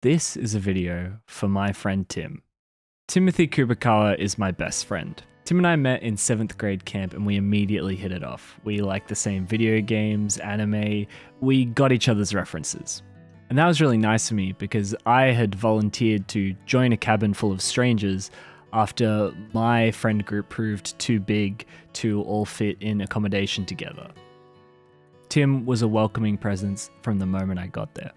This is a video for my friend Tim. Timothy Kubikawa is my best friend. Tim and I met in 7th grade camp and we immediately hit it off. We liked the same video games, anime, we got each other's references. And that was really nice for me because I had volunteered to join a cabin full of strangers after my friend group proved too big to all fit in accommodation together. Tim was a welcoming presence from the moment I got there.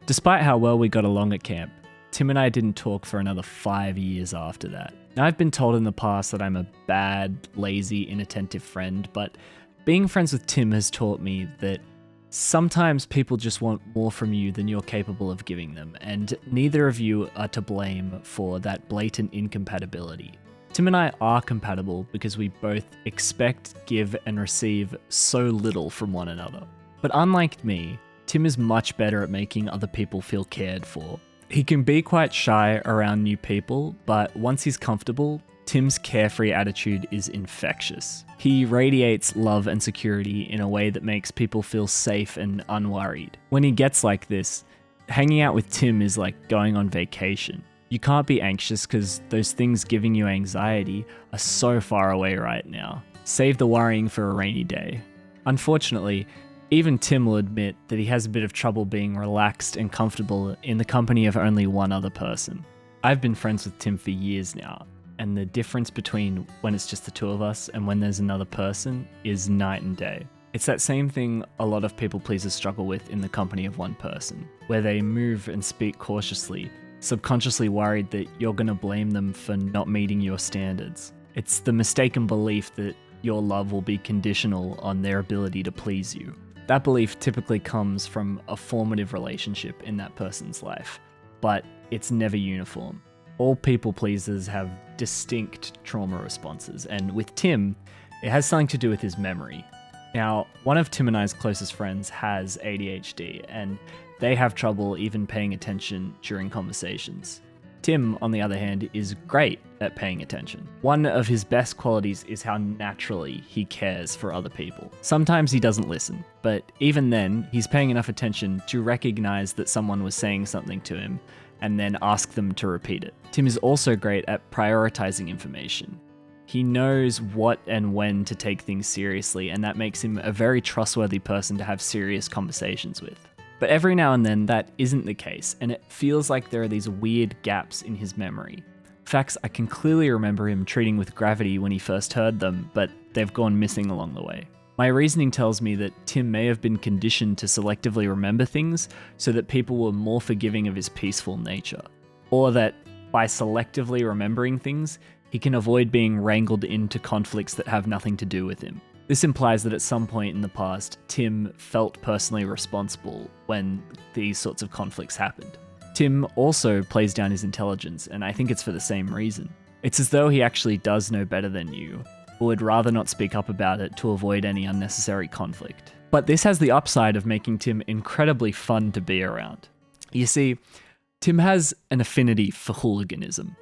Despite how well we got along at camp, Tim and I didn't talk for another 5 years after that. Now, I've been told in the past that I'm a bad, lazy, inattentive friend, but being friends with Tim has taught me that sometimes people just want more from you than you're capable of giving them, and neither of you are to blame for that blatant incompatibility. Tim and I are compatible because we both expect, give, and receive so little from one another. But unlike me, Tim is much better at making other people feel cared for. He can be quite shy around new people, but once he's comfortable, Tim's carefree attitude is infectious. He radiates love and security in a way that makes people feel safe and unworried. When he gets like this, hanging out with Tim is like going on vacation. You can't be anxious because those things giving you anxiety are so far away right now. Save the worrying for a rainy day. Unfortunately, even Tim will admit that he has a bit of trouble being relaxed and comfortable in the company of only one other person. I've been friends with Tim for years now, and the difference between when it's just the two of us and when there's another person is night and day. It's that same thing a lot of people pleasers struggle with in the company of one person, where they move and speak cautiously, subconsciously worried that you're going to blame them for not meeting your standards. It's the mistaken belief that your love will be conditional on their ability to please you. That belief typically comes from a formative relationship in that person's life, but it's never uniform. All people pleasers have distinct trauma responses, and with Tim, it has something to do with his memory. Now, one of Tim and I's closest friends has ADHD, and they have trouble even paying attention during conversations. Tim, on the other hand, is great at paying attention. One of his best qualities is how naturally he cares for other people. Sometimes he doesn't listen, but even then, he's paying enough attention to recognize that someone was saying something to him and then ask them to repeat it. Tim is also great at prioritizing information. He knows what and when to take things seriously, and that makes him a very trustworthy person to have serious conversations with. But every now and then that isn't the case, and it feels like there are these weird gaps in his memory. Facts I can clearly remember him treating with gravity when he first heard them, but they've gone missing along the way. My reasoning tells me that Tim may have been conditioned to selectively remember things so that people were more forgiving of his peaceful nature. Or that by selectively remembering things, he can avoid being wrangled into conflicts that have nothing to do with him. This implies that at some point in the past, Tim felt personally responsible when these sorts of conflicts happened. Tim also plays down his intelligence, and I think it's for the same reason. It's as though he actually does know better than you, but would rather not speak up about it to avoid any unnecessary conflict. But this has the upside of making Tim incredibly fun to be around. You see, Tim has an affinity for hooliganism.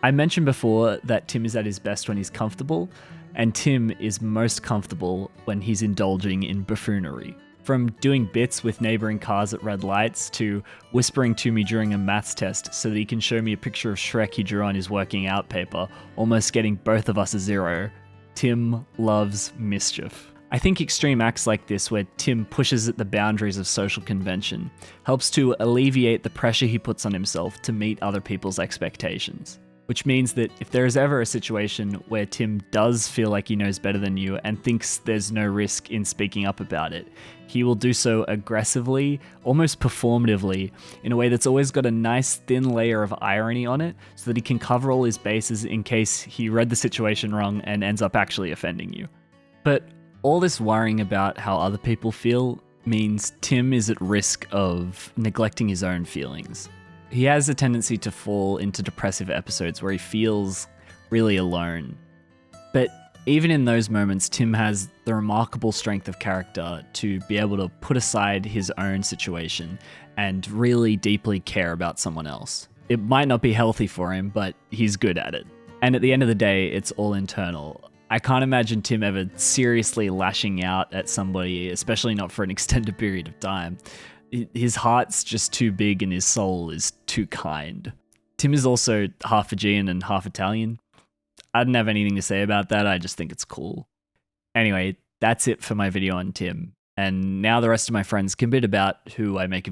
I mentioned before that Tim is at his best when he's comfortable, and Tim is most comfortable when he's indulging in buffoonery. From doing bits with neighboring cars at red lights to whispering to me during a maths test so that he can show me a picture of Shrek he drew on his working out paper, almost getting both of us a 0, Tim loves mischief. I think extreme acts like this, where Tim pushes at the boundaries of social convention, helps to alleviate the pressure he puts on himself to meet other people's expectations. Which means that if there is ever a situation where Tim does feel like he knows better than you and thinks there's no risk in speaking up about it, he will do so aggressively, almost performatively, in a way that's always got a nice thin layer of irony on it so that he can cover all his bases in case he read the situation wrong and ends up actually offending you. But all this worrying about how other people feel means Tim is at risk of neglecting his own feelings. He has a tendency to fall into depressive episodes where he feels really alone. But even in those moments, Tim has the remarkable strength of character to be able to put aside his own situation and really deeply care about someone else. It might not be healthy for him, but he's good at it. And at the end of the day, it's all internal. I can't imagine Tim ever seriously lashing out at somebody, especially not for an extended period of time. His heart's just too big and his soul is too kind. Tim is also half Fijian and half Italian. I didn't have anything to say about that. I just think it's cool. Anyway, that's it for my video on Tim. And now the rest of my friends can bit about who I make